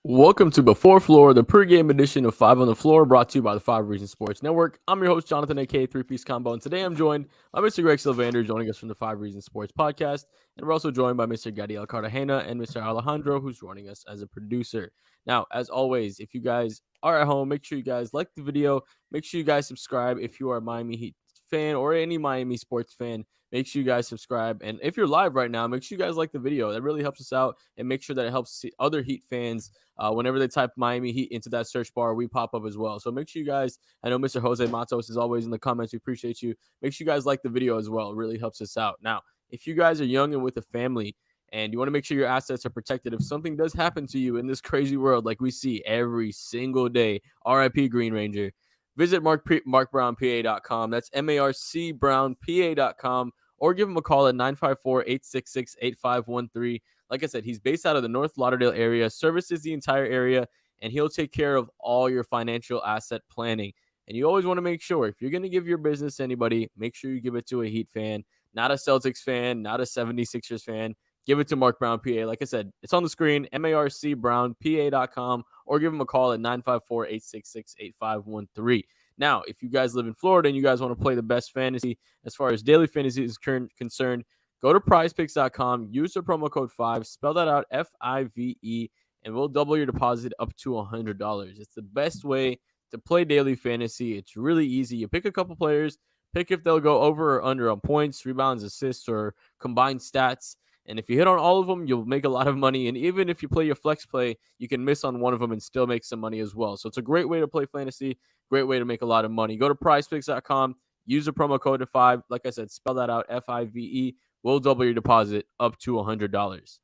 Welcome to Before Floor, the pregame edition of Five on the Floor, brought to you by the Five Reasons Sports Network. I'm your host, Jonathan, aka Three Piece Combo, and today I'm joined by Mr. Greg Sylvander, joining us from the Five Reasons Sports podcast, and we're also joined by Mr. Gadiel Cartagena and Mr. Alejandro, who's joining us as a producer. Now, as always, if you guys are at home, make sure you guys like the video, make sure you guys subscribe if you are a Miami Heat fan or any Miami sports fan. Make sure you guys subscribe, and if you're live right now, make sure you guys like the video. That really helps us out, and make sure that it helps other Heat fans. Whenever they type Miami Heat into that search bar, we pop up as well. So make sure you guys, I know Mr. Jose Matos is always in the comments. We appreciate you. Make sure you guys like the video as well. It really helps us out. Now, if you guys are young and with a family and you want to make sure your assets are protected, if something does happen to you in this crazy world like we see every single day, RIP Green Ranger, visit markbrownpa.com. That's marcbrownpa.com. Or give him a call at 954-866-8513. Like I said, he's based out of the North Lauderdale area, services the entire area, and he'll take care of all your financial asset planning. And you always want to make sure, if you're going to give your business to anybody, make sure you give it to a Heat fan, not a Celtics fan, not a 76ers fan. Give it to Mark Brown PA. Like I said, it's on the screen, marcbrownpa.com, or give him a call at 954-866-8513. Now, if you guys live in Florida and you guys want to play the best fantasy as far as daily fantasy is concerned, go to prizepicks.com, use the promo code 5, spell that out, FIVE, and we'll double your deposit up to $100. It's the best way to play daily fantasy. It's really easy. You pick a couple players, pick if they'll go over or under on points, rebounds, assists, or combined stats. And if you hit on all of them, you'll make a lot of money. And even if you play your flex play, you can miss on one of them and still make some money as well. So it's a great way to play fantasy, great way to make a lot of money. Go to prizepicks.com, use the promo code 5. Like I said, spell that out, FIVE. We'll double your deposit up to $100.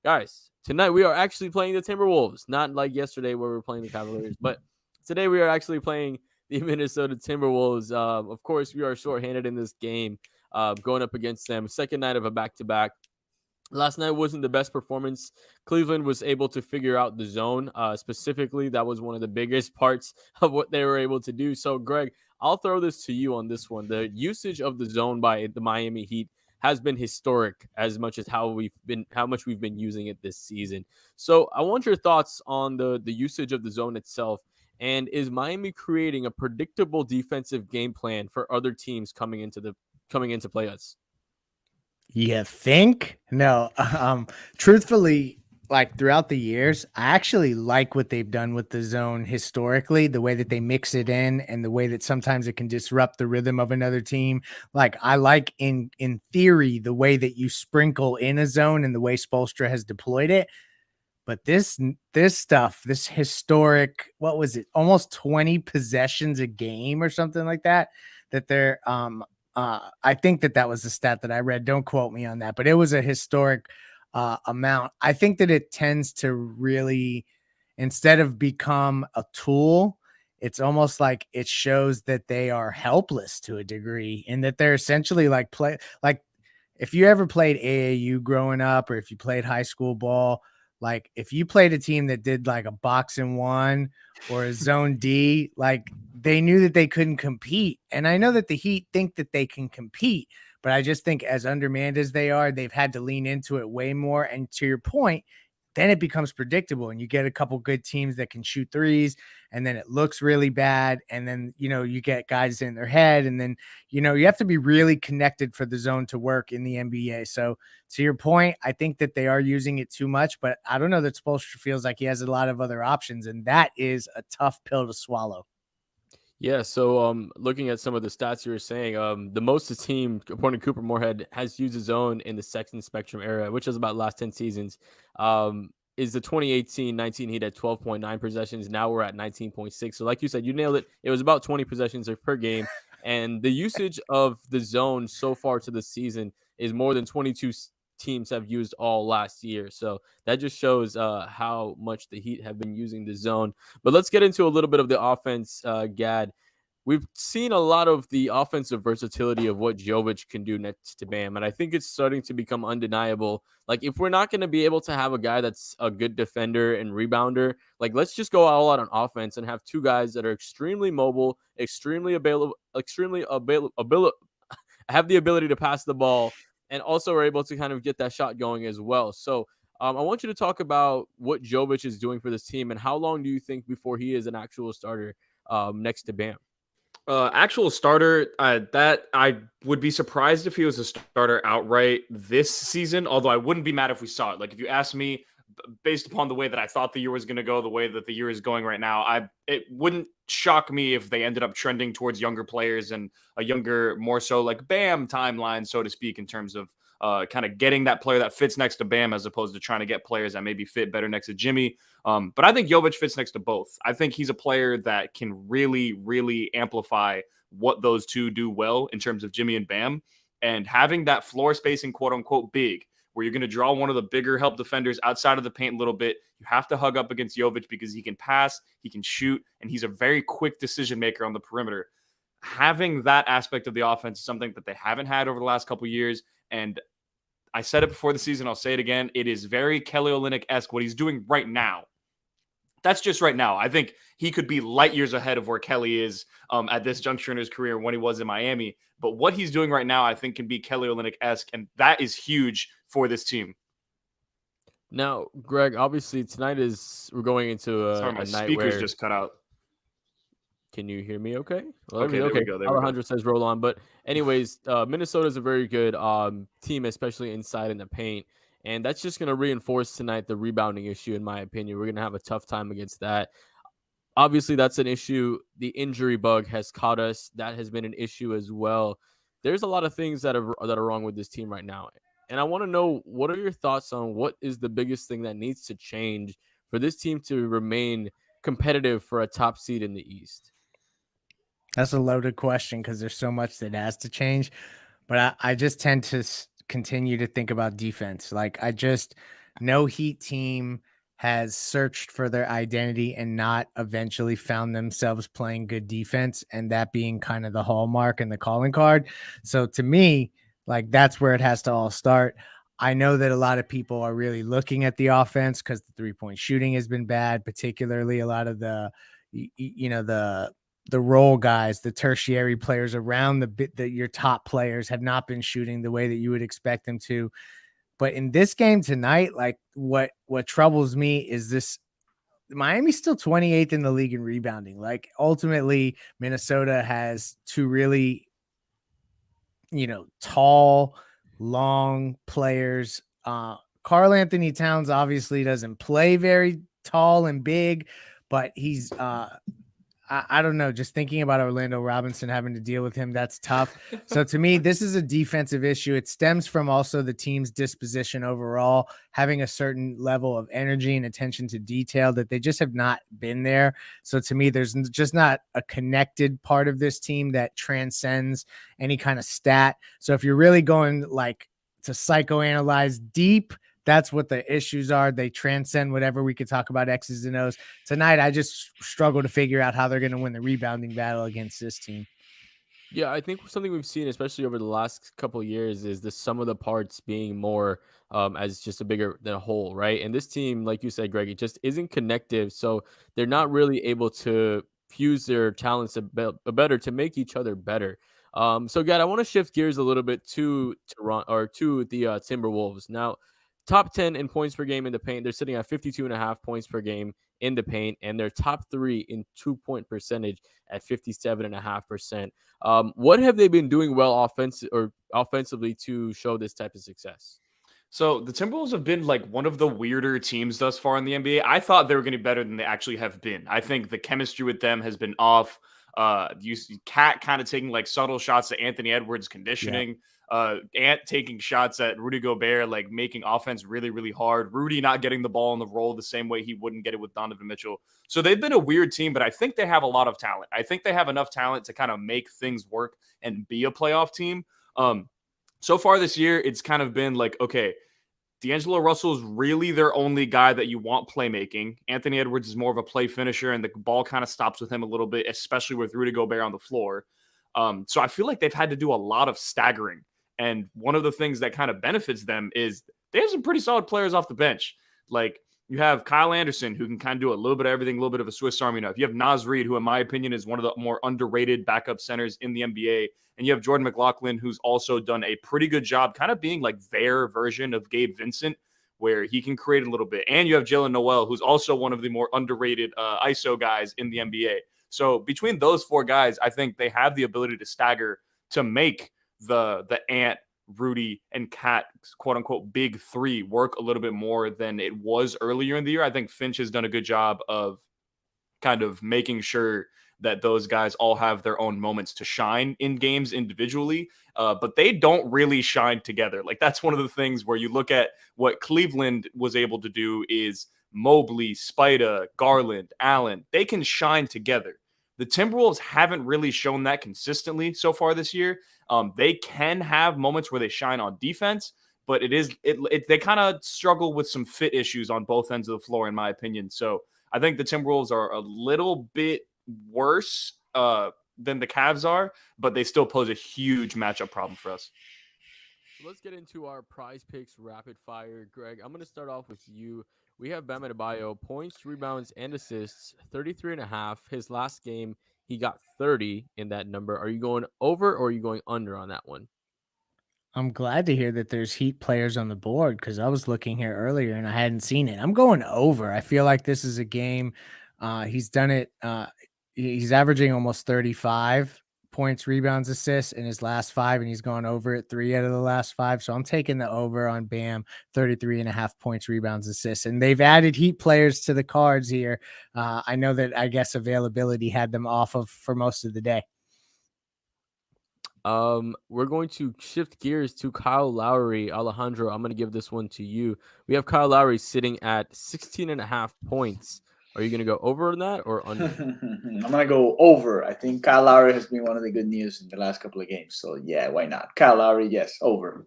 Guys, tonight we are actually playing the Timberwolves, not like yesterday where we were playing the Cavaliers, but today we are actually playing the Minnesota Timberwolves. Of course, we are shorthanded in this game going up against them. Second night of a back-to-back. Last night wasn't the best performance. Cleveland was able to figure out the zone. Specifically, that was one of the biggest parts of what they were able to do. So, Greg, I'll throw this to you on this one. The usage of the zone by the Miami Heat has been historic as much as how much we've been using it this season. So, I want your thoughts on the usage of the zone itself. And is Miami creating a predictable defensive game plan for other teams coming into play us? You think? No. Truthfully, like throughout the years, I actually like what they've done with the zone historically, the way that they mix it in and the way that sometimes it can disrupt the rhythm of another team. Like I like in theory the way that you sprinkle in a zone and the way Spoelstra has deployed it. But this stuff, this historic, what was it? Almost 20 possessions a game or something like that they're I think that was the stat that I read. Don't quote me on that, but it was a historic amount. I think that it tends to really, instead of become a tool, it's almost like it shows that they are helpless to a degree and that they're essentially like if you ever played AAU growing up or if you played high school ball, like if you played a team that did like a box and one or a zone D, like they knew that they couldn't compete. And I know that the Heat think that they can compete, but I just think as undermanned as they are, they've had to lean into it way more. And to your point, then it becomes predictable and you get a couple good teams that can shoot threes and then it looks really bad. And then, you get guys in their head and then, you have to be really connected for the zone to work in the NBA. So to your point, I think that they are using it too much, but I don't know that Spoelstra feels like he has a lot of other options. And that is a tough pill to swallow. Yeah, so looking at some of the stats you were saying, the most the team, according to Cooper Moorhead, has used his zone in the Sexton Spectrum era, which is about last 10 seasons, is the 2018-19 Heat at 12.9 possessions. Now we're at 19.6. So like you said, you nailed it. It was about 20 possessions per game. And the usage of the zone so far to the season is more than 22 teams have used all last year. So that just shows how much the Heat have been using the zone. But let's get into a little bit of the offense, Gad. We've seen a lot of the offensive versatility of what Jovic can do next to Bam, and I think it's starting to become undeniable. Like, if we're not going to be able to have a guy that's a good defender and rebounder, like, let's just go all out on offense and have two guys that are extremely mobile, extremely available, have the ability to pass the ball, and also are able to kind of get that shot going as well. So I want you to talk about what Jovic is doing for this team and how long do you think before he is an actual starter next to Bam? Actual starter, that I would be surprised if he was a starter outright this season. Although I wouldn't be mad if we saw it. Like if you ask me, based upon the way that I thought the year was going to go, the way that the year is going right now, it wouldn't shock me if they ended up trending towards younger players and a younger, more so like Bam timeline, so to speak, in terms of kind of getting that player that fits next to Bam as opposed to trying to get players that maybe fit better next to Jimmy. But I think Jovic fits next to both. I think he's a player that can really, really amplify what those two do well in terms of Jimmy and Bam. And having that floor spacing, quote unquote, big, where you're going to draw one of the bigger help defenders outside of the paint a little bit. You have to hug up against Jovic because he can pass, he can shoot, and he's a very quick decision maker on the perimeter. Having that aspect of the offense is something that they haven't had over the last couple of years. And I said it before the season, I'll say it again. It is very Kelly Olynyk-esque what he's doing right now. That's just right now. I think he could be light years ahead of where Kelly is at this juncture in his career when he was in Miami. But what he's doing right now, I think, can be Kelly Olynyk-esque, and that is huge for this team. Now, Greg, obviously tonight we're going into Sorry, my a night speakers where just cut out. Can you hear me okay? Well, Okay, there we go. Alejandro says roll on. But anyways, Minnesota is a very good team, especially inside in the paint. And that's just going to reinforce tonight the rebounding issue, in my opinion. We're going to have a tough time against that. Obviously, that's an issue. The injury bug has caught us. That has been an issue as well. There's a lot of things that are wrong with this team right now. And I want to know, what are your thoughts on what is the biggest thing that needs to change for this team to remain competitive for a top seed in the East? That's a loaded question because there's so much that has to change. But I just tend to continue to think about defense. Like, no Heat team has searched for their identity and not eventually found themselves playing good defense, and that being kind of the hallmark and the calling card. So to me, like, that's where it has to all start. I know that a lot of people are really looking at the offense because the 3-point shooting has been bad, particularly a lot of the role guys, the tertiary players around your top players have not been shooting the way that you would expect them to. But in this game tonight, like, what troubles me is this: Miami's still 28th in the league in rebounding. Like, ultimately, Minnesota has two really, tall, long players. Karl Anthony Towns obviously doesn't play very tall and big, but he's I don't know, just thinking about Orlando Robinson having to deal with him, that's tough. So to me, this is a defensive issue. It stems from also the team's disposition overall, having a certain level of energy and attention to detail that they just have not been there. So to me, there's just not a connected part of this team that transcends any kind of stat. So if you're really going like to psychoanalyze deep, that's what the issues are. They transcend whatever we could talk about X's and O's. Tonight, I just struggle to figure out how they're going to win the rebounding battle against this team. Yeah, I think something we've seen, especially over the last couple of years, is the sum of the parts being more as just a bigger than a whole, right? And this team, like you said, Greg, it just isn't connective, so they're not really able to fuse their talents better to make each other better. So, guys, I want to shift gears a little bit to Toronto or to the Timberwolves now. Top 10 in points per game in the paint. They're sitting at 52.5 points per game in the paint, and they're top 3 in 2-point percentage at 57.5%. What have they been doing well offensively to show this type of success? So the Timberwolves have been like one of the weirder teams thus far in the NBA. I thought they were going to be better than they actually have been. I think the chemistry with them has been off. You see Cat kind of taking like subtle shots at Anthony Edwards conditioning. Ant taking shots at Rudy Gobert, like making offense really, really hard. Rudy not getting the ball in the roll the same way he wouldn't get it with Donovan Mitchell. So they've been a weird team, but I think they have a lot of talent. I think they have enough talent to kind of make things work and be a playoff team. So far this year, it's kind of been like, okay, D'Angelo Russell is really their only guy that you want playmaking. Anthony Edwards is more of a play finisher, and the ball kind of stops with him a little bit, especially with Rudy Gobert on the floor. So I feel like they've had to do a lot of staggering. And one of the things that kind of benefits them is they have some pretty solid players off the bench. Like, you have Kyle Anderson, who can kind of do a little bit of everything, a little bit of a Swiss Army knife. You have Naz Reid, who in my opinion is one of the more underrated backup centers in the NBA. And you have Jordan McLaughlin, who's also done a pretty good job kind of being like their version of Gabe Vincent, where he can create a little bit. And you have Jalen Noel, who's also one of the more underrated ISO guys in the NBA. So between those 4 guys, I think they have the ability to stagger to make the Ant, Rudy, and Cat, quote unquote, big 3 work a little bit more than it was earlier in the year. I think Finch has done a good job of kind of making sure that those guys all have their own moments to shine in games individually, but they don't really shine together. Like, that's one of the things where you look at what Cleveland was able to do is Mobley, Spida, Garland, Allen, they can shine together. The Timberwolves haven't really shown that consistently so far this year. They can have moments where they shine on defense, but they kind of struggle with some fit issues on both ends of the floor, in my opinion. So I think the Timberwolves are a little bit worse than the Cavs are, but they still pose a huge matchup problem for us. So let's get into our prize picks rapid fire. Greg, I'm going to start off with you. We have Bam Adebayo, points, rebounds, and assists, 33.5. His last game, he got 30 in that number. Are you going over or are you going under on that one? I'm glad to hear that there's Heat players on the board because I was looking here earlier and I hadn't seen it. I'm going over. I feel like this is a game. He's done it. He's averaging almost 35 points, rebounds, assists in his last 5, and he's gone over it 3 out of the last 5. So I'm taking the over on Bam, 33.5 points, rebounds, assists. And they've added Heat players to the cards here. I know that I guess availability had them off of for most of the day. We're going to shift gears to Kyle Lowry. Alejandro, I'm going to give this one to you. We have Kyle Lowry sitting at 16.5 points. Are you going to go over on that or under? I'm going to go over. I think Kyle Lowry has been one of the good news in the last couple of games. So, yeah, why not? Kyle Lowry, yes, over.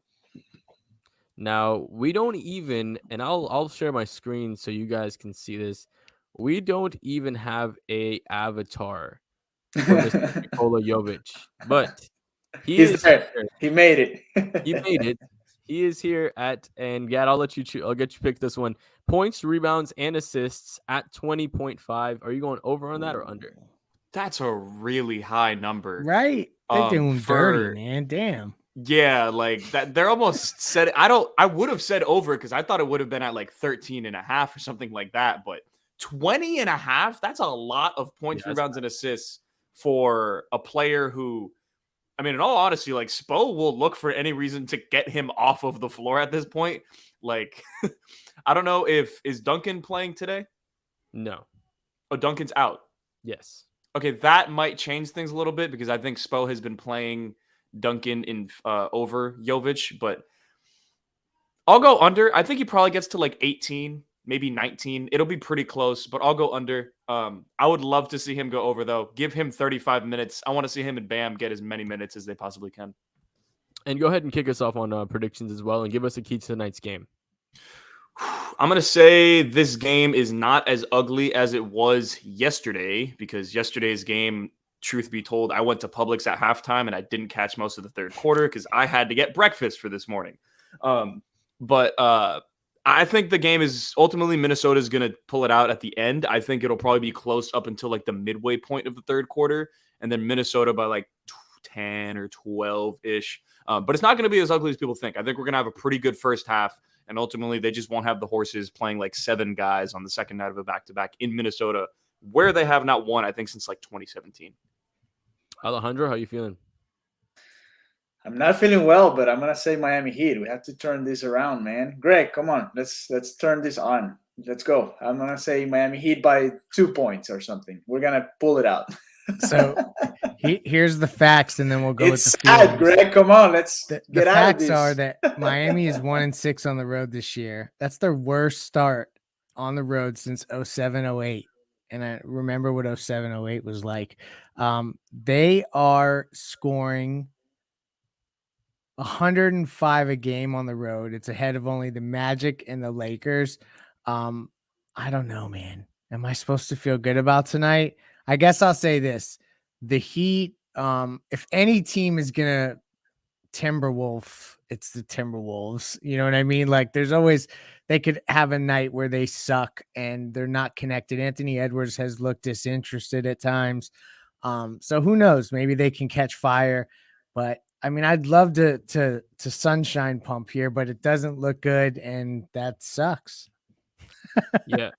Now, we don't even, and I'll share my screen so you guys can see this. We don't even have a avatar for Mr. Nikola Jovic, but He's there. He made it. He made it. He is here and Gad, I'll let you choose. I'll get you pick this one. Points, rebounds, and assists at 20.5. Are you going over on that or under? That's a really high number. Right. They're doing dirty, man. Damn. Yeah, like that. They're almost said. I would have said over because I thought it would have been at like 13.5 or something like that. But 20.5, that's a lot of points, rebounds, and assists for a player who, I mean, in all honesty, like Spo will look for any reason to get him off of the floor at this point. Like, I don't know is Duncan playing today? No. Oh, Duncan's out. Yes. Okay, that might change things a little bit because I think Spo has been playing Duncan in over Jovic, but I'll go under. I think he probably gets to like 18, maybe 19. It'll be pretty close, but I'll go under. I would love to see him go over, though. Give him 35 minutes. I want to see him and Bam get as many minutes as they possibly can. And go ahead and kick us off on predictions as well and give us a key to tonight's game. I'm going to say this game is not as ugly as it was yesterday because yesterday's game, truth be told, I went to Publix at halftime and I didn't catch most of the third quarter because I had to get breakfast for this morning. But I think the game is ultimately Minnesota is going to pull it out at the end. I think it'll probably be close up until like the midway point of the third quarter, and then Minnesota by like 10 or 12-ish. But it's not going to be as ugly as people think. I think we're going to have a pretty good first half, and ultimately they just won't have the horses playing like 7 guys on the second night of a back-to-back in Minnesota, where they have not won, I think, since like 2017. Alejandro, how you feeling? I'm not feeling well, but I'm gonna say Miami Heat. We have to turn this around, man. Greg, come on, let's turn this on. Let's go. I'm gonna say Miami Heat by 2 points or something. We're gonna pull it out. So here's the facts, and then we'll go it's with the sad, Greg. Come on, let's the get out facts of this. are that Miami is 1-6 on the road this year. That's their worst start on the road since 07-08. And I remember what 07-08 was like. They are scoring 105 a game on the road. It's ahead of only the Magic and the Lakers. I don't know, man. Am I supposed to feel good about tonight? I guess I'll say this. The Heat, if any team is going to Timberwolf, it's the Timberwolves. You know what I mean? Like there's always, they could have a night where they suck and they're not connected. Anthony Edwards has looked disinterested at times. So who knows? Maybe they can catch fire. But I mean, I'd love to sunshine pump here, but it doesn't look good, and that sucks. Yeah,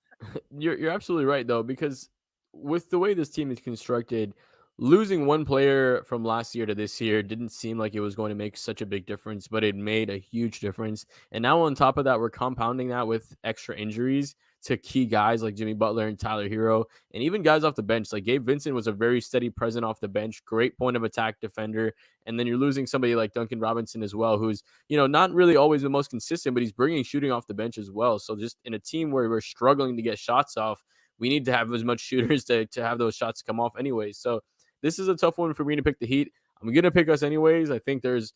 you're absolutely right though, because with the way this team is constructed, losing one player from last year to this year didn't seem like it was going to make such a big difference, but it made a huge difference. And now on top of that, we're compounding that with extra injuries to key guys like Jimmy Butler and Tyler Hero, and even guys off the bench. Like Gabe Vincent was a very steady present off the bench, great point of attack defender. And then you're losing somebody like Duncan Robinson as well, who's not really always the most consistent, but he's bringing shooting off the bench as well. So just in a team where we're struggling to get shots off, we need to have as much shooters to have those shots come off anyways. So this is a tough one for me to pick the Heat. I'm going to pick us anyways. I think there's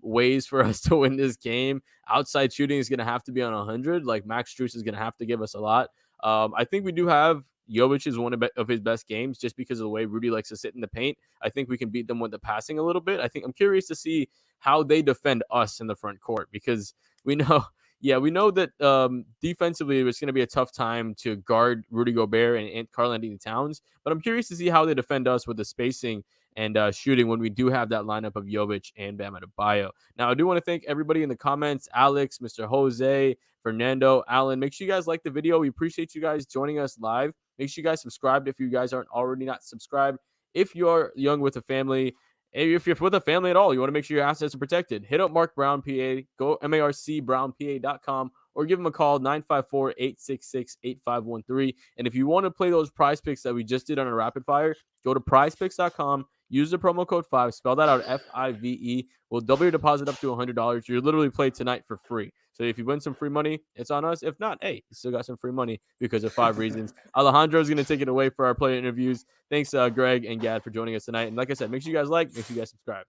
ways for us to win this game. Outside shooting is going to have to be on 100. Like Max Strus is going to have to give us a lot. I think we do have Jovic is one of his best games just because of the way Rudy likes to sit in the paint. I think we can beat them with the passing a little bit. I'm curious to see how they defend us in the front court, because we know that defensively it's going to be a tough time to guard Rudy Gobert and Karl-Anthony Towns. But I'm curious to see how they defend us with the spacing and shooting when we do have that lineup of Jovic and Bam Adebayo. Now, I do want to thank everybody in the comments, Alex, Mr. Jose, Fernando, Alan. Make sure you guys like the video. We appreciate you guys joining us live. Make sure you guys subscribe if you guys aren't already not subscribed. If you are young with a family, if you're with a family at all, you want to make sure your assets are protected. Hit up Mark Brown, PA. Go marcbrownpa.com or give him a call, 954-866-8513. And if you want to play those prize picks that we just did on a rapid fire, go to prizepicks.com. Use the promo code 5. Spell that out, FIVE. We'll double your deposit up to $100. You're literally playing tonight for free. So if you win some free money, it's on us. If not, hey, you still got some free money because of 5 reasons. Alejandro's going to take it away for our player interviews. Thanks, Greg and Gad, for joining us tonight. And like I said, make sure you guys make sure you guys subscribe.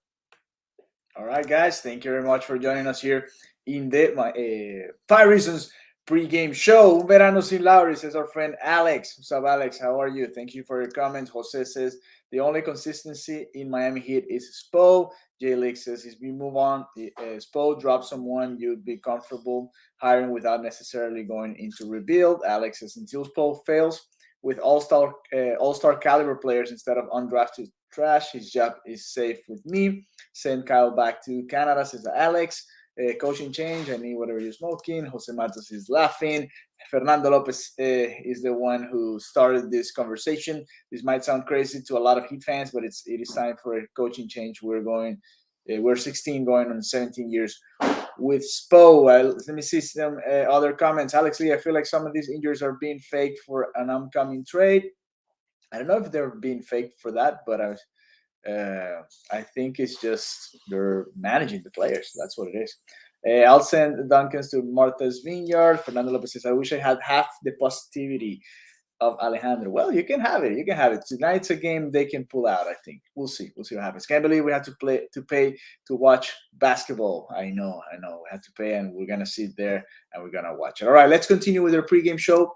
All right, guys. Thank you very much for joining us here in the 5 Reasons pregame show. Un verano sin Lowry, says our friend Alex. What's up, Alex? How are you? Thank you for your comments. Jose says the only consistency in Miami Heat is Spo. Jay Lick says if we move on, Spo drop someone you'd be comfortable hiring without necessarily going into rebuild. Alex says until Spo fails with all-star caliber players instead of undrafted trash, his job is safe with me. Send Kyle back to Canada, says Alex. Coaching change, I need whatever you're smoking. Jose Matos is laughing. Fernando Lopez is the one who started this conversation. This might sound crazy to a lot of Heat fans, but it is time for a coaching change. We're 16 going on 17 years with Spo. Let me see some other comments. Alex Lee, I feel like some of these injuries are being faked for an upcoming trade. I don't know if they're being faked for that, but I think it's just they're managing the players. That's what it is. I'll send Duncan's to Martha's Vineyard. Fernando Lopez says, I wish I had half the positivity of Alejandro. Well, you can have it. You can have it. Tonight's a game they can pull out, I think. We'll see. We'll see what happens. Can't believe we have to pay to watch basketball. I know. We have to pay, and we're going to sit there, and we're going to watch it. All right, let's continue with our pregame show.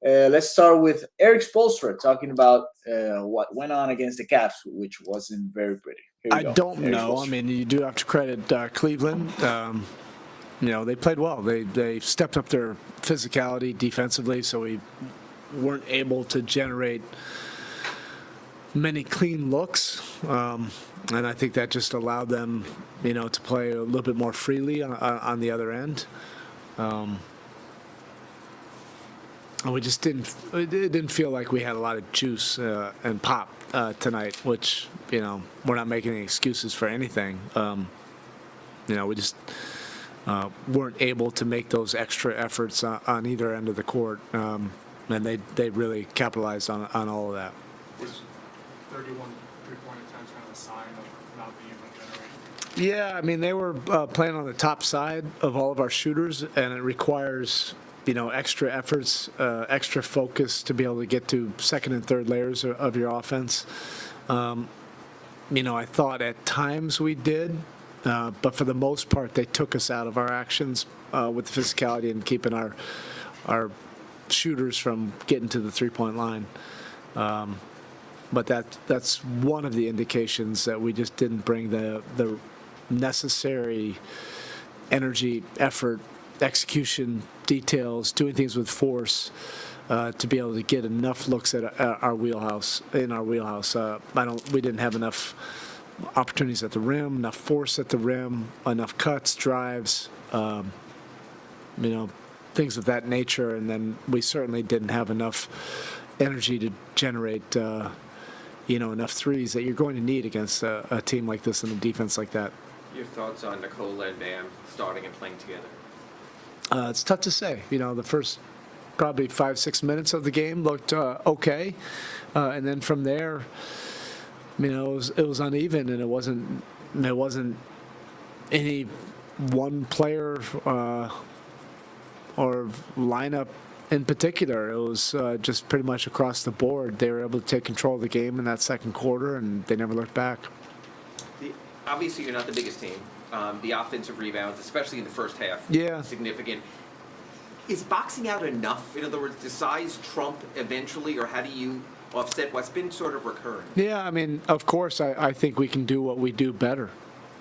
Let's start with Eric Spoelstra talking about what went on against the Cavs, which wasn't very pretty. I don't know. Spoelstra. I mean, you do have to credit Cleveland. They played well. They stepped up their physicality defensively, so we weren't able to generate many clean looks. And I think that just allowed them, to play a little bit more freely on the other end. And we just didn't feel like we had a lot of juice and pop tonight, which, we're not making any excuses for anything. We just weren't able to make those extra efforts on either end of the court. And they really capitalized on all of that. Was 31 three-point attempts kind of a sign of not being able to generate? Yeah, I mean, they were playing on the top side of all of our shooters, and it requires extra efforts, extra focus to be able to get to second and third layers of your offense. I thought at times we did, but for the most part, they took us out of our actions with the physicality and keeping our shooters from getting to the three-point line. But that's one of the indications that we just didn't bring the necessary energy, effort, execution, details, doing things with force to be able to get enough looks at our wheelhouse. We didn't have enough opportunities at the rim, enough force at the rim, enough cuts, drives, things of that nature. And then we certainly didn't have enough energy to generate, enough threes that you're going to need against a team like this and a defense like that. Your thoughts on Nikola and Bam starting and playing together? It's tough to say. The first probably 5-6 minutes of the game looked okay, and then from there, it was uneven, and it wasn't any one player or lineup in particular. It was just pretty much across the board. They were able to take control of the game in that second quarter, and they never looked back. Obviously, you're not the biggest team. The offensive rebounds, especially in the first half, significant. Is boxing out enough? In other words, does size trump eventually, or how do you offset what's been sort of recurring? Yeah, I mean, of course, I think we can do what we do better.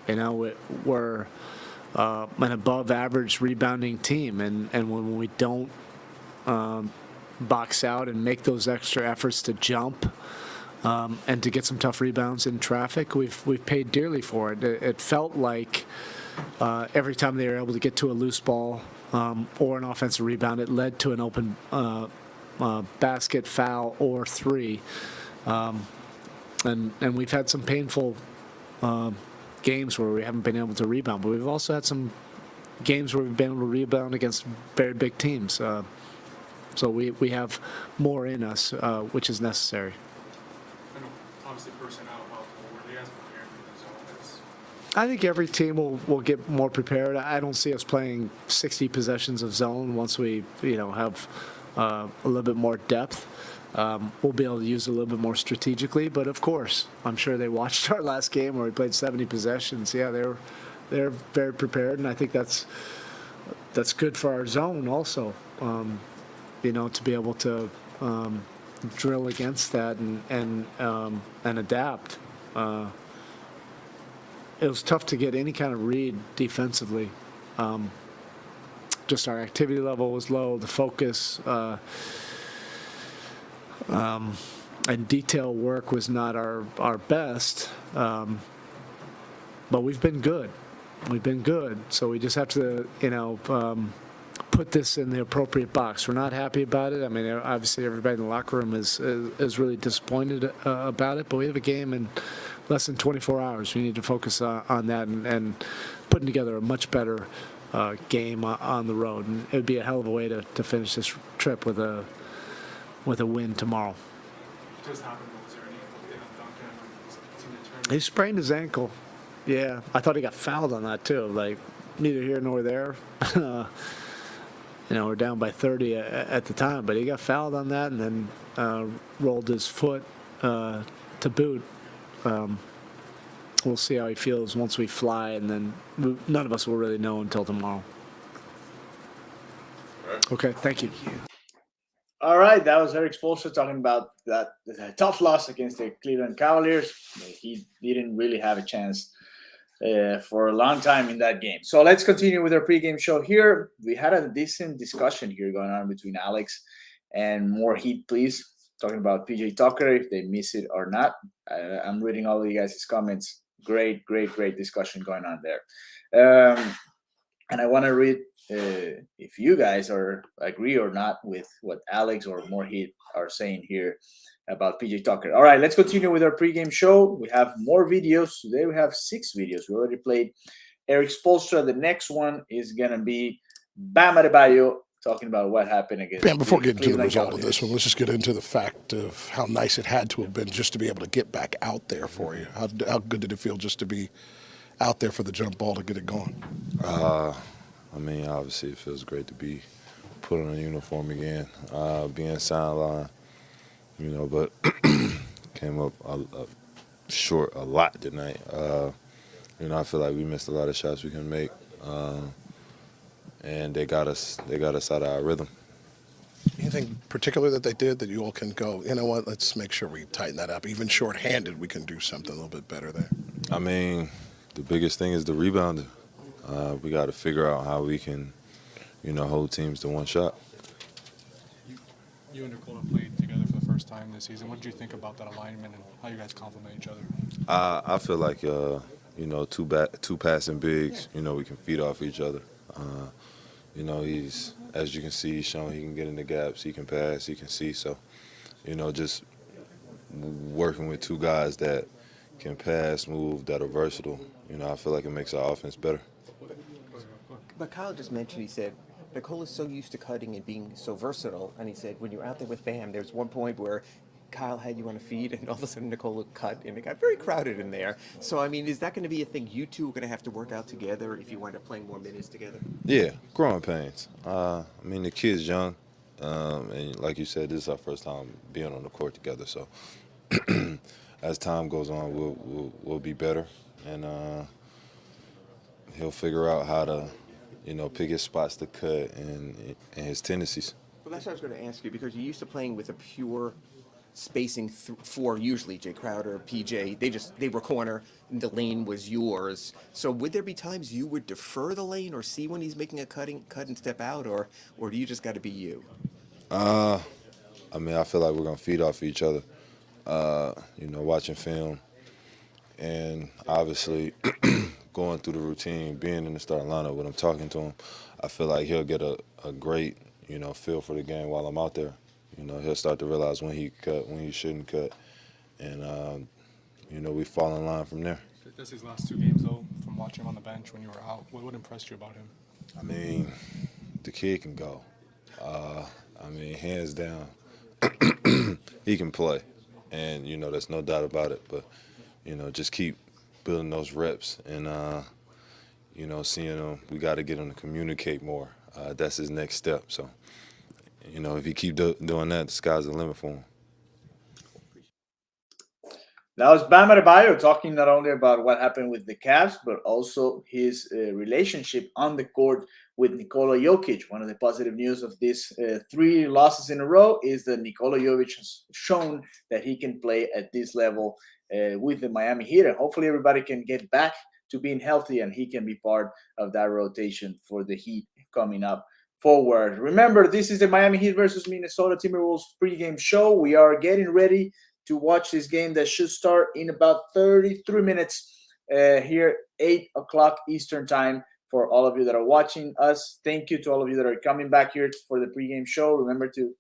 We're an above-average rebounding team, and when we don't box out and make those extra efforts to jump and to get some tough rebounds in traffic, we've paid dearly for it. It felt like every time they were able to get to a loose ball or an offensive rebound, it led to an open basket, foul, or three. And we've had some painful games where we haven't been able to rebound, but we've also had some games where we've been able to rebound against very big teams. So we have more in us, which is necessary. I know, obviously, personnel helpful. Were you guys prepared for the zone? I think every team will get more prepared. I don't see us playing 60 possessions of zone once we have a little bit more depth. We'll be able to use it a little bit more strategically. But of course, I'm sure they watched our last game where we played 70 possessions. Yeah, they're very prepared, and I think that's good for our zone also. To be able to drill against that and adapt. It was tough to get any kind of read defensively. Just our activity level was low, the focus and detail work was not our best, but we've been good. So we just have to, put this in the appropriate box. We're not happy about it. I mean, obviously everybody in the locker room is really disappointed about it, but we have a game in less than 24 hours. We need to focus on that and putting together a much better game on the road. And it would be a hell of a way to finish this trip with a win tomorrow. It just happened. Was there any update on Duncan? He sprained his ankle. Yeah, I thought he got fouled on that too. Like, neither here nor there. We're down by 30 at the time, but he got fouled on that and then rolled his foot to boot. We'll see how he feels once we fly, and then none of us will really know until tomorrow. Okay, thank you. All right, that was Eric Spoelstra talking about that tough loss against the Cleveland Cavaliers. He didn't really have a chance for a long time in that game. So let's continue with our pregame show here. We had a decent discussion here going on between Alex and More Heat, Please, talking about PJ Tucker, if they miss it or not. I'm reading all of you guys' comments. Great discussion going on there. And I want to read if you guys agree or not with what Alex or More Heat are saying here about PJ Tucker. All right, let's continue with our pregame show. We have more videos. Today we have 6 videos. We already played Eric Spoelstra. The next one is going to be Bam Adebayo talking about what happened against Bam, before getting to the result Cavaliers. of this one, let's just get into the fact of how nice it had to have been just to be able to get back out there for you. How good did it feel just to be out there for the jump ball to get it going? I mean, obviously it feels great to be put on a uniform again, being sidelined, but came up short a lot tonight. I feel like we missed a lot of shots we can make, and they got us out of our rhythm. Anything particular that they did that you all can go, you know what, let's make sure we tighten that up. Even shorthanded, we can do something a little bit better there. I mean, the biggest thing is the rebounding. We got to figure out how we can, hold teams to one shot. You and Nikola played together for the first time this season. What did you think about that alignment and how you guys complement each other? I feel like two passing bigs. We can feed off each other. He's, as you can see, he's shown he can get in the gaps, he can pass, he can see. So, just working with two guys that can pass, move, that are versatile. I feel like it makes our offense better. But Kyle just mentioned, he said, Nicola's so used to cutting and being so versatile, and he said when you're out there with Bam, there's one point where Kyle had you on a feed, and all of a sudden Nicola cut, and it got very crowded in there. So, I mean, is that going to be a thing you two are going to have to work out together if you wind up playing more minutes together? Yeah, growing pains. The kid's young, and like you said, this is our first time being on the court together. So, as time goes on, we'll be better, and he'll figure out how to, pick his spots to cut and his tendencies. Well, that's what I was going to ask you, because you're used to playing with a pure spacing four, usually Jay Crowder, PJ. They were corner, and the lane was yours. So would there be times you would defer the lane or see when he's making a cut and step out, or do you just got to be you? I feel like we're gonna feed off each other. Watching film, and obviously going through the routine, being in the starting lineup when I'm talking to him, I feel like he'll get a great, feel for the game while I'm out there. He'll start to realize when he cut, when he shouldn't cut, and we fall in line from there. That's his last 2 games, though, from watching him on the bench when you were out. What impressed you about him? The kid can go. Hands down, he can play, and there's no doubt about it. But just keep building those reps, and seeing him. We got to get him to communicate more. That's his next step. So, if he keep doing that, the sky's the limit for him. That was Bam Adebayo talking not only about what happened with the Cavs, but also his relationship on the court with Nikola Jokic. One of the positive news of these 3 losses in a row is that Nikola Jovic has shown that he can play at this level with the Miami Heat. And hopefully everybody can get back to being healthy and he can be part of that rotation for the Heat coming up forward. Remember, this is the Miami Heat versus Minnesota Timberwolves pregame show. We are getting ready to watch this game that should start in about 33 minutes here, 8 o'clock Eastern time. For all of you that are watching us, thank you to all of you that are coming back here for the pregame show. Remember to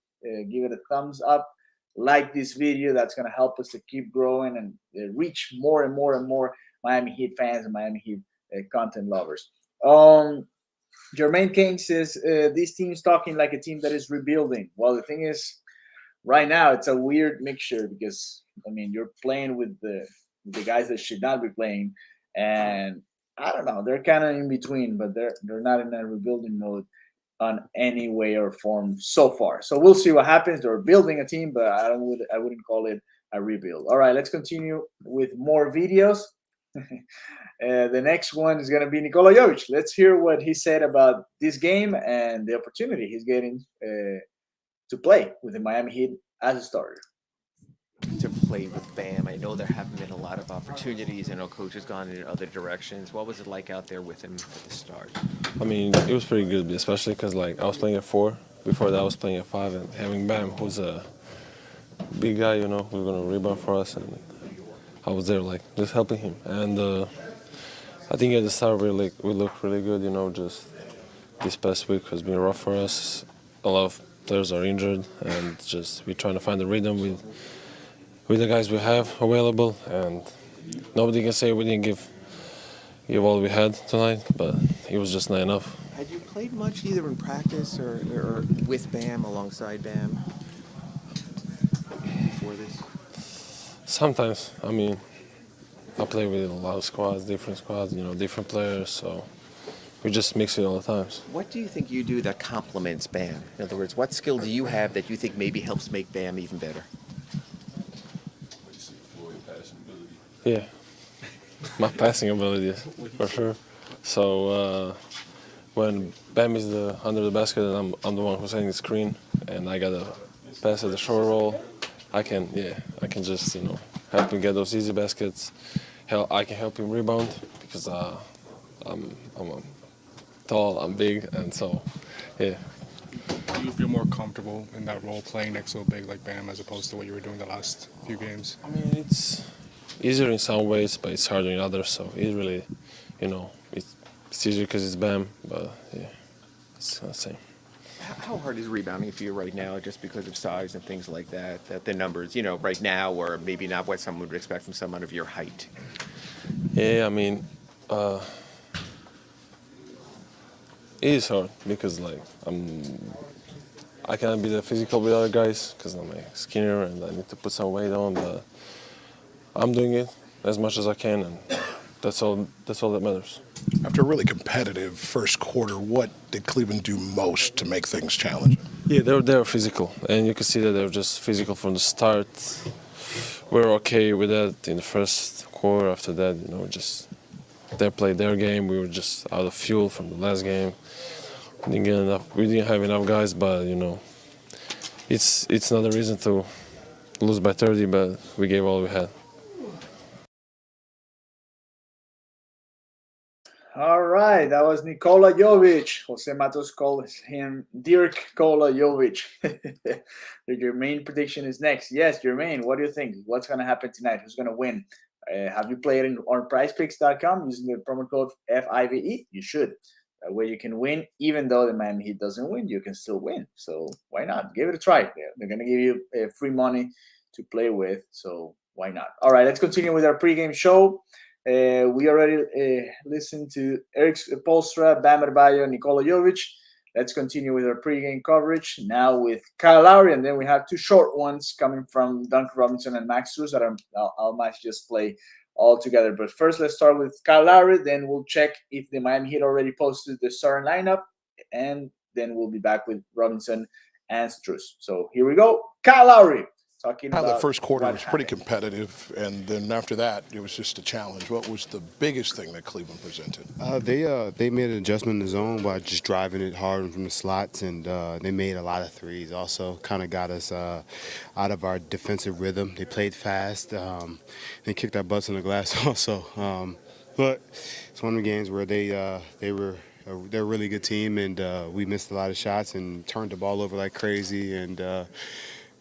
give it a thumbs up, like this video. That's going to help us to keep growing and reach more and more and more Miami Heat fans and Miami Heat content lovers. Jermaine King says, this team's talking like a team that is rebuilding. Well, the thing is, right now it's a weird mixture because, you're playing with the guys that should not be playing. And I don't know, they're kind of in between, but they're not in a rebuilding mode on any way or form so far. So we'll see what happens. They're building a team, but I wouldn't call it a rebuild. All right, let's continue with more videos. The next one is going to be Nikola Jovic. Let's hear what he said about this game and the opportunity he's getting to play with the Miami Heat as a starter. To play with Bam, I know there haven't been a lot of opportunities. I know coach has gone in other directions. What was it like out there with him at the start? It was pretty good, especially because I was playing at 4. Before that, I was playing at 5, and having Bam, who's a big guy, who's going to rebound for us, and I was there, just helping him. And I think at the start we looked really good, just this past week has been rough for us. A lot of players are injured, and just we're trying to find the rhythm with the guys we have available, and nobody can say we didn't give all we had tonight, but it was just not enough. Had you played much either in practice or with Bam, alongside Bam, before this? Sometimes, I play with a lot of squads, different players, so we just mix it all the times. What do you think you do that complements Bam? In other words, what skill do you have that you think maybe helps make Bam even better? Yeah, my passing abilities, for sure. So when Bam is under the basket and I'm the one who's setting the screen and I got to pass at the short roll, I can just, help him get those easy baskets. I can help him rebound because I'm tall, I'm big, and so, yeah. Do you feel more comfortable in that role playing next to a big like Bam as opposed to what you were doing the last few games? easier in some ways, but it's harder in others. So it's really, it's easier because it's Bam, but yeah, it's the same. How hard is rebounding for you right now, just because of size and things like that? That the numbers, right now, or maybe not what someone would expect from someone of your height. Yeah, I mean, it is hard because I cannot be that physical with other guys because I'm skinnier and I need to put some weight on, but I'm doing it as much as I can, and that's all that matters. After a really competitive first quarter, what did Cleveland do most to make things challenging? Yeah, they were physical, and you can see that they were just physical from the start. We were okay with that in the first quarter. After that, just they played their game. We were just out of fuel from the last game. We didn't have enough guys, but it's not a reason to lose by 30. But we gave all we had. All right, that was Nikola Jovic. Jose Matos calls him Dirk Kola Jovic. Your main prediction is next. Yes, Jermaine, what do you think? What's going to happen tonight? Who's going to win? Have you played on PrizePicks.com using the promo code FIVE? You should. That way you can win. Even though the Miami Heat doesn't win, you can still win. So why not? Give it a try. They're going to give you free money to play with. So why not? All right, let's continue with our pregame show. We already listened to Eric Spoelstra, Bam Adebayo, Nikola Jovic. Let's continue with our pregame coverage now with Kyle Lowry, and then we have two short ones coming from Duncan Robinson and Max Strus that I might just play all together. But first, let's start with Kyle Lowry. Then we'll check if the Miami Heat already posted the starting lineup, and then we'll be back with Robinson and Strus. So here we go. Kyle Lowry. The first quarter was pretty competitive, and then after that, it was just a challenge. What was the biggest thing that Cleveland presented? They made an adjustment in the zone by just driving it hard from the slots, and they made a lot of threes. Also, kind of got us out of our defensive rhythm. They played fast. They kicked our butts in the glass also. But it's one of the games where they're a really good team, and we missed a lot of shots and turned the ball over like crazy, and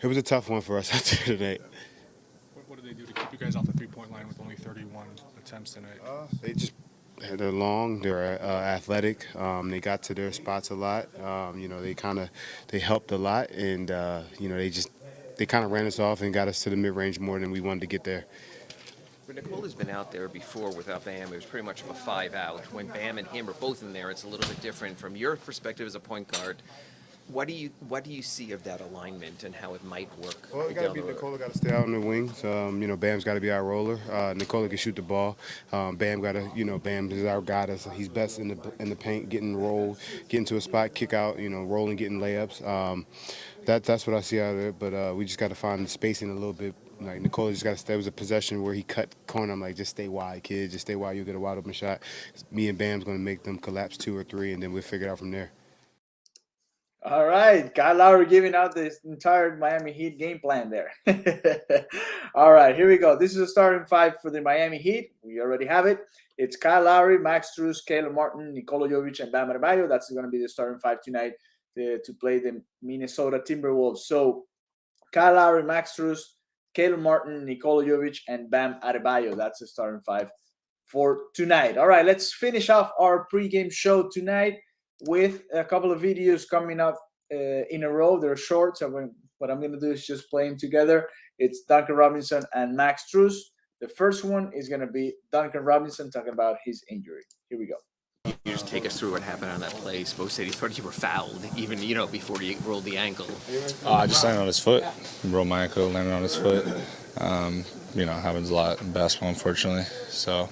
it was a tough one for us out there tonight. What did they do to keep you guys off the three-point line with only 31 attempts tonight? They're long, they're athletic. They got to their spots a lot. They helped a lot, and they kind of ran us off and got us to the mid-range more than we wanted to get there. But Nicola's been out there before without Bam. It was pretty much of a 5-out. When Bam and him are both in there, it's a little bit different. From your perspective as a point guard, what do you see of that alignment and how it might work? Well, Nikola got to stay out on the wings. Bam's got to be our roller. Nikola can shoot the ball. Bam Bam is our guy. He's best in the paint, getting rolled, getting to a spot, kick out, rolling, getting layups. That's what I see out of it. But we just got to find the spacing a little bit. Like Nikola just got to stay. It was a possession where he cut corner. I'm like, just stay wide, kid. Just stay wide. You'll get a wide open shot. Me and Bam's going to make them collapse 2 or 3, and then we'll figure it out from there. All right, Kyle Lowry giving out this entire Miami Heat game plan there. All right, here we go. This is a starting 5 for the Miami Heat. We already have it. It's Kyle Lowry, Max Strus, Caleb Martin, Nikola Jovic, and Bam Adebayo. That's going to be the starting 5 tonight to play the Minnesota Timberwolves. So Kyle Lowry, Max Strus, Caleb Martin, Nikola Jovic, and Bam Adebayo. That's the starting 5 for tonight. All right, let's finish off our pregame show tonight with a couple of videos coming up in a row. They're short, so what I'm going to do is just play them together. It's Duncan Robinson and Max Strus. The first one is going to be Duncan Robinson talking about his injury. Here we go. You just take us through what happened on that play. Spo said he thought you were fouled, even before you rolled the ankle. I just landed on his foot. Rolled my ankle, landed on his foot. Happens a lot in basketball, unfortunately. So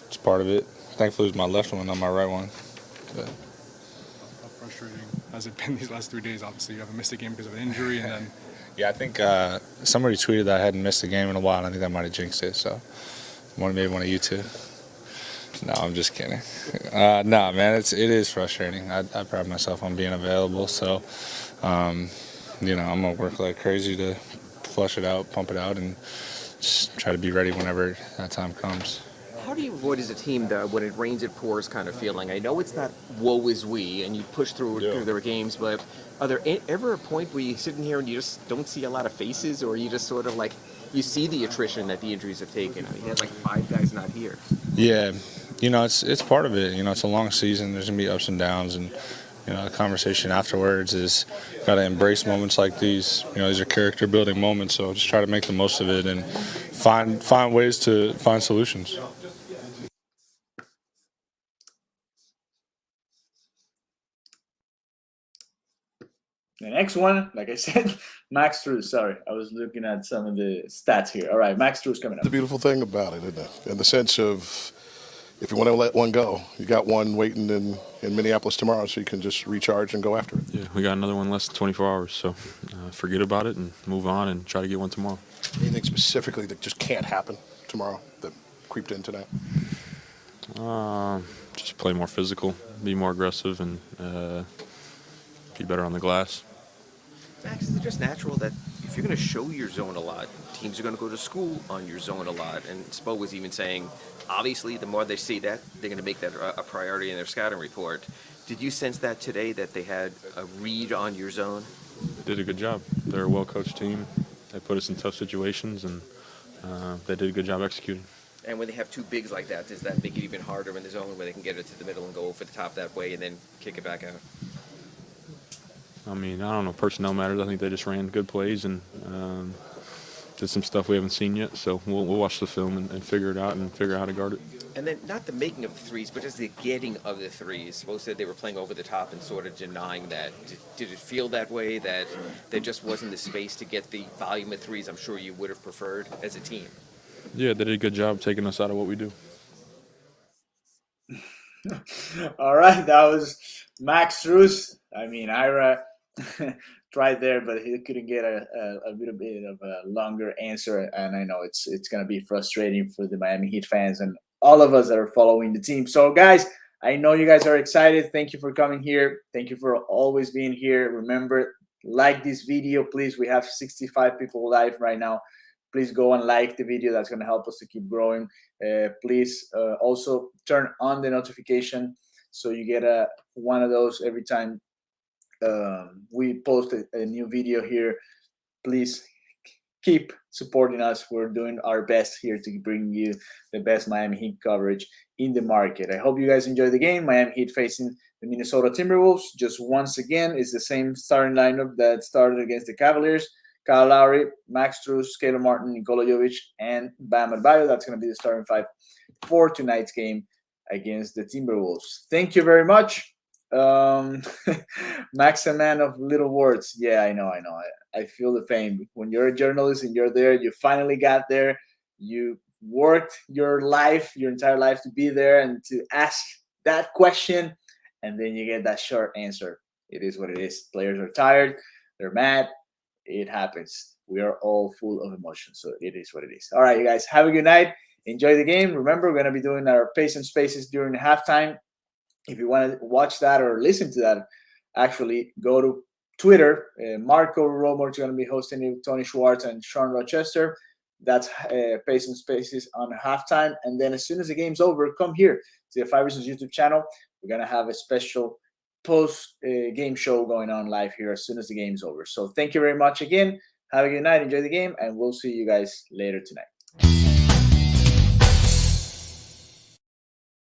it's part of it. Thankfully, it was my left one, not my right one. But How frustrating has it been these last 3 days? Obviously, you haven't missed a game because of an injury, and then. Yeah, I think somebody tweeted that I hadn't missed a game in a while, and I think that might have jinxed it. So maybe one of you two. No, I'm just kidding. No, man, it is frustrating. I pride myself on being available, so I'm gonna work like crazy to flush it out, pump it out, and just try to be ready whenever that time comes. How do you avoid as a team when it rains it pours kind of feeling? I know it's not woe is we, and you push through their games, but are there ever a point where you sit in here and you just don't see a lot of faces, or you just sort of like you see the attrition that the injuries have taken. I mean, he had like 5 guys not here. Yeah, it's part of it. It's a long season. There's gonna be ups and downs, and the conversation afterwards is gotta embrace moments like these. These are character building moments. So just try to make the most of it and find ways to find solutions. The next one, like I said, Max Strus. Sorry, I was looking at some of the stats here. All right, Max Strus coming up. The beautiful thing about it, isn't it? In the sense of, if you want to let one go, you got one waiting in Minneapolis tomorrow, so you can just recharge and go after it. Yeah, we got another one less than 24 hours, so forget about it and move on and try to get one tomorrow. Anything specifically that just can't happen tomorrow that creeped in tonight? Just play more physical, be more aggressive, and be better on the glass. Max, is it just natural that if you're going to show your zone a lot, teams are going to go to school on your zone a lot? And Spo was even saying, obviously, the more they see that, they're going to make that a priority in their scouting report. Did you sense that today, that they had a read on your zone? They did a good job. They're a well-coached team. They put us in tough situations, and they did a good job executing. And when they have two bigs like that, does that make it even harder in the zone where they can get it to the middle and go over the top that way and then kick it back out? I mean, I don't know. Personnel matters. I think they just ran good plays and did some stuff we haven't seen yet. So we'll watch the film and figure it out and figure out how to guard it. And then not the making of the threes, but just the getting of the threes. Spo said they were playing over the top and sort of denying that. Did it feel that way, that there just wasn't the space to get the volume of threes I'm sure you would have preferred as a team? Yeah, they did a good job taking us out of what we do. All right, that was Max Strus. I mean, Ira tried there, but he couldn't get a little bit of a longer answer. And I know it's going to be frustrating for the Miami Heat fans and all of us that are following the team. So, guys, I know you guys are excited. Thank you for coming here. Thank you for always being here. Remember, like this video, please. We have 65 people live right now. Please go and like the video. That's going to help us to keep growing. Please also turn on the notification so you get one of those every time we post a new video here. Please keep supporting us. We're doing our best here to bring you the best Miami Heat coverage in the market. I hope you guys enjoy the game. Miami Heat facing the Minnesota Timberwolves. Just once again, it's the same starting lineup that started against the Cavaliers. Kyle Lowry, Max Strus, Caleb Martin, Nikola Jovic, and Bam Adebayo. That's going to be the starting five for tonight's game against the Timberwolves. Thank you very much. Max, a man of little words. Yeah, I know. I feel the pain. When you're a journalist and you're there, you finally got there. You worked your entire life to be there and to ask that question, and then you get that short answer. It is what it is. Players are tired. They're mad. It happens. We are all full of emotion, so it is what it is. All right, you guys, have a good night. Enjoy the game. Remember, we're going to be doing our pace and spaces during the halftime. If you want to watch that or listen to that, actually go to Twitter. Marco Romo is going to be hosting it with Tony Schwartz and Sean Rochester. That's pace and spaces on halftime. And then as soon as the game's over, come here to the Five Reasons YouTube channel. We're going to have a special post-game show going on live here as soon as the game's over. So thank you very much again. Have a good night. Enjoy the game. And we'll see you guys later tonight.